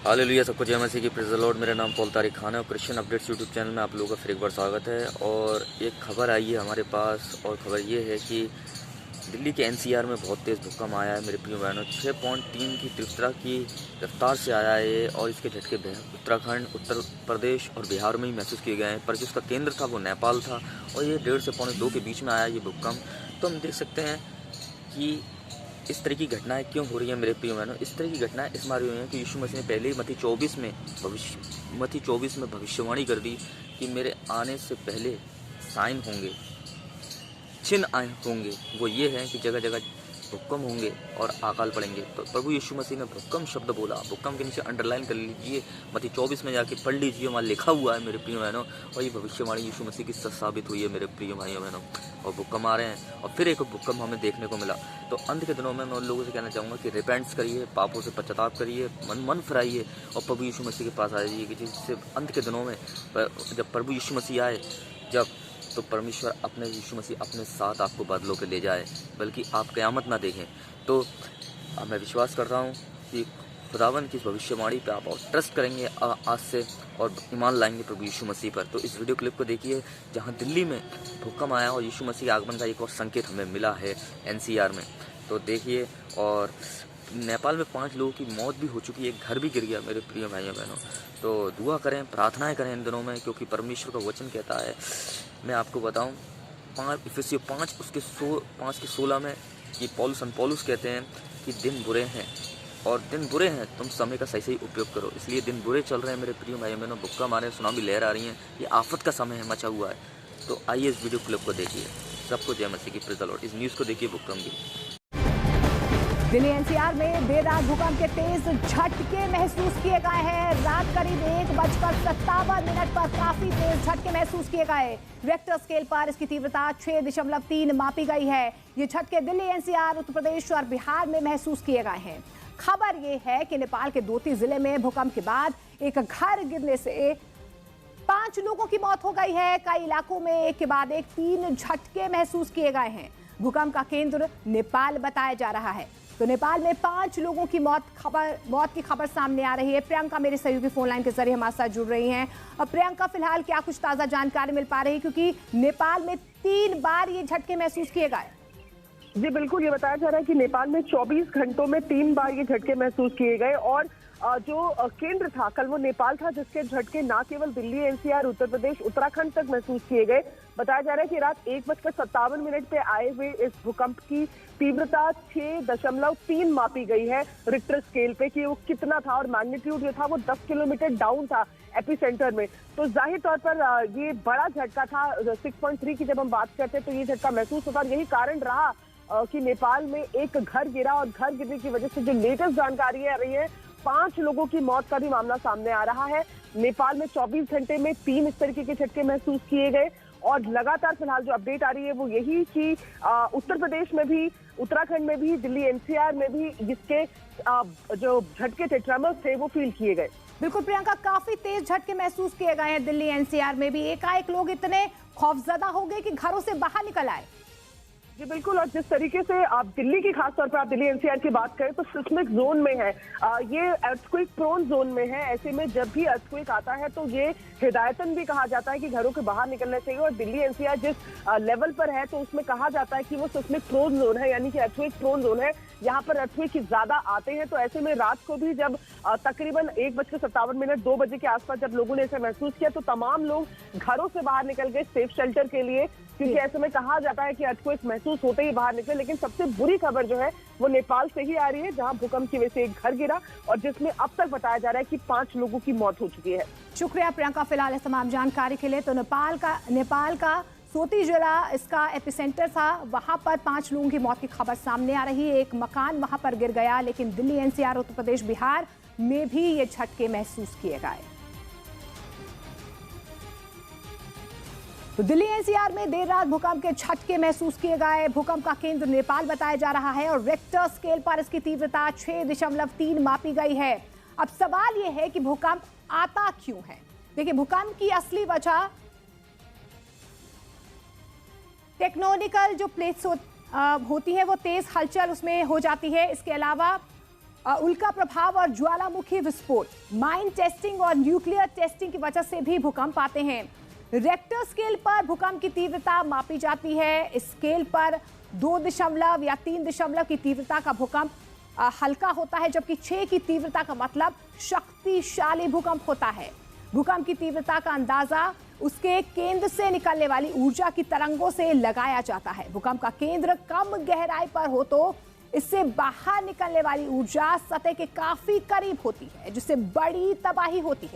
Hallelujah, सबको जय मसीह की प्रेज़ द लॉर्ड। मेरा नाम पॉल तारिक खान है और क्रिश्चियन अपडेट्स यूट्यूब चैनल में आप लोगों का फिर एक बार स्वागत है। और एक खबर आई है हमारे पास, और खबर ये है कि दिल्ली के एनसीआर में बहुत तेज़ भूकंप आया है मेरे प्रिय बहनों। 6.3 की तीव्रता की रफ्तार से आया है ये, और इसके झटके उत्तराखंड, उत्तर प्रदेश और बिहार में ही महसूस किए गए हैं। पर जिसका केंद्र था वो नेपाल था, और ये 1.5 से 1.25 के बीच में आया ये भूकंप। तो हम देख सकते हैं कि इस तरह की घटनाएं क्यों हो रही हैं मेरे प्रिय बहनों। इस तरह की घटनाएं इस बार हुई हैं कि यीशु मसीह ने पहले ही मत्ती 24 में भविष्यवाणी कर दी कि मेरे आने से पहले साइन होंगे, चिन्ह आए होंगे। वो ये है कि जगह जगह भूकंप होंगे और अकाल पड़ेंगे। तो प्रभु यीशु मसीह ने भूकंप शब्द बोला। भूकंप के नीचे अंडरलाइन कर लीजिए, मत्ती 24 में जाके पढ़ लीजिए, वहाँ लिखा हुआ है मेरे प्रिय बहनों। और ये भविष्यवाणी यीशु मसीह की सच साबित हुई है मेरे प्रिय भाइयों बहनों। और भूकंप आ रहे हैं, और फिर एक भूकंप हमें देखने को मिला। तो अंत के दिनों में मैं उन लोगों से कहना चाहूँगा कि रिपेंट्स करिए, पापों से पश्चाताप करिए, मन फिराइए और प्रभु यीशु मसीह के पास आ जाइए, कि जिससे अंत के दिनों में जब प्रभु यीशु मसीह आए, तो परमेश्वर अपने यीशु मसीह अपने साथ आपको बादलों पे ले जाए, बल्कि आप क़यामत ना देखें। तो मैं विश्वास करता हूँ कि खुदावन की भविष्यवाणी पे आप और ट्रस्ट करेंगे आज से, और ईमान लाएंगे प्रभु यीशु मसीह पर। तो इस वीडियो क्लिप को देखिए, जहाँ दिल्ली में भूकंप आया और यीशु मसीह के आगमन का एक और संकेत हमें मिला है एनसीआर में। तो देखिए, और नेपाल में 5 लोगों की मौत भी हो चुकी है, एक घर भी गिर गया मेरे प्रिय भाइयों बहनों। तो दुआ करें, प्रार्थनाएं करें इन दिनों में, क्योंकि परमेश्वर का वचन कहता है, मैं आपको बताऊं, 5 इफिसियों 5 उसके 5 के 16 में ये पौलुस कहते हैं कि दिन बुरे हैं, और दिन बुरे हैं, तुम समय का सही उपयोग करो। इसलिए दिन बुरे चल रहे हैं मेरे प्रिय भाइयों बहनों। भूकंप आ रहे हैं, सुनामी लहर आ रही है, ये आफत का समय है, मचा हुआ है। तो आइए इस वीडियो क्लिप को देखिए। सबको जय मसीह की प्रेज़ द लॉर्ड। इस न्यूज़ को देखिए भूकंप की। दिल्ली एनसीआर में देर रात भूकंप के तेज झटके महसूस किए गए हैं। रात करीब 1:57 पर काफी तेज झटके महसूस किए गए। रिक्टर स्केल पर इसकी तीव्रता 6.3 मापी गई है। ये झटके दिल्ली एनसीआर, उत्तर प्रदेश और बिहार में महसूस किए गए हैं। खबर ये है कि नेपाल के दोती जिले में भूकंप के बाद एक घर गिरने से 5 लोगों की मौत हो गई है। कई इलाकों में एक के बाद एक 3 झटके महसूस किए गए हैं। भूकंप का केंद्र नेपाल बताया जा रहा है। तो नेपाल में 5 लोगों की मौत की खबर सामने आ रही है। प्रियंका मेरे सहयोगी फोन लाइन के जरिए हमारे साथ जुड़ रही हैं। और प्रियंका, फिलहाल क्या कुछ ताजा जानकारी मिल पा रही है, क्योंकि नेपाल में 3 बार ये झटके महसूस किए गए? जी बिल्कुल, ये बताया जा रहा है कि नेपाल में 24 घंटों में 3 बार ये झटके महसूस किए गए। और जो केंद्र था कल वो नेपाल था, जिसके झटके न केवल दिल्ली एनसीआर, उत्तर प्रदेश, उत्तराखंड तक महसूस किए गए। बताया जा रहा है कि रात 1:57 पे आए हुए इस भूकंप की तीव्रता 6.3 मापी गई है रिक्टर स्केल पे, कि वो कितना था, और मैग्नीट्यूड जो था वो 10 किलोमीटर डाउन था एपिसेंटर में। तो जाहिर तौर पर ये बड़ा झटका था। 6.3 की जब हम बात करते हैं तो ये झटका महसूस होता, और यही कारण रहा कि नेपाल में एक घर गिरा, और घर गिरने की वजह से जो लेटेस्ट जानकारी आ रही है, 5 लोगों की मौत का भी मामला सामने आ रहा है। नेपाल में 24 घंटे में 3 इस तरीके के झटके महसूस किए गए। और लगातार फिलहाल जो अपडेट आ रही है वो यही कि उत्तर प्रदेश में भी, उत्तराखंड में भी, दिल्ली एनसीआर में भी जिसके जो झटके थे, ट्रेमर्स थे, वो फील किए गए। बिल्कुल प्रियंका, काफी तेज झटके महसूस किए गए हैं दिल्ली एनसीआर में भी। एकाएक लोग इतने खौफजदा हो गए कि घरों से बाहर निकल आए। जी बिल्कुल, और जिस तरीके से आप दिल्ली की, खासतौर पर आप दिल्ली एनसीआर की बात करें तो सिस्मिक जोन में है, ये अर्थक्वेक प्रोन जोन में है। ऐसे में जब भी अर्थक्वेक आता है तो ये हिदायतन भी कहा जाता है कि घरों के बाहर निकलना चाहिए। और दिल्ली एनसीआर जिस लेवल पर है तो उसमें कहा जाता है कि वो सिस्मिक प्रोन जोन है, यानी कि अर्थक्वेक प्रोन जोन है। यहाँ पर अर्थक्वेक ज्यादा आते हैं। तो ऐसे में रात को भी जब तकरीबन 1:57 2 बजे के आसपास जब लोगों ने इसे महसूस किया, तो तमाम लोग घरों से बाहर निकल गए सेफ शेल्टर के लिए, क्योंकि ऐसे में कहा जाता है कि अर्थक्वेक महसूस होते ही बाहर निकले। लेकिन सबसे बुरी खबर जो है वो नेपाल से ही आ रही है, जहां भूकंप की वजह से एक घर गिरा, और जिसमें अब तक बताया जा रहा है कि 5 लोगों की मौत हो चुकी है। शुक्रिया प्रियंका, फिलहाल इस तमाम जानकारी के लिए। तो नेपाल का सोती जिला इसका एपिसेंटर था। वहां पर 5 लोगों की मौत की खबर सामने आ रही है। एक मकान वहां पर गिर गया। लेकिन दिल्ली एनसीआर, उत्तर प्रदेश, बिहार में भी ये झटके महसूस किए गए। तो दिल्ली एनसीआर में देर रात भूकंप के झटके महसूस किए गए। भूकंप का केंद्र नेपाल बताया जा रहा है, और रिक्टर स्केल पर इसकी तीव्रता 6.3 मापी गई है। अब सवाल यह है कि भूकंप आता क्यों है? देखिए, भूकंप की असली वजह टेक्टोनिकल जो प्लेट्स होती है वो तेज हलचल उसमें हो जाती है। इसके अलावा उल्का प्रभाव और ज्वालामुखी विस्फोट, माइन टेस्टिंग और न्यूक्लियर टेस्टिंग की वजह से भी भूकंप आते हैं। रेक्टर स्केल पर भूकंप की तीव्रता मापी जाती है। इस स्केल पर 2 या 3 की तीव्रता का भूकंप हल्का होता है, जबकि 6 की तीव्रता का मतलब शक्तिशाली भूकंप होता है। भूकंप की तीव्रता का अंदाजा उसके केंद्र से निकलने वाली ऊर्जा की तरंगों से लगाया जाता है। भूकंप का केंद्र कम गहराई पर हो तो इससे बाहर निकलने वाली ऊर्जा सतह के काफी करीब होती है, जिससे बड़ी तबाही होती है।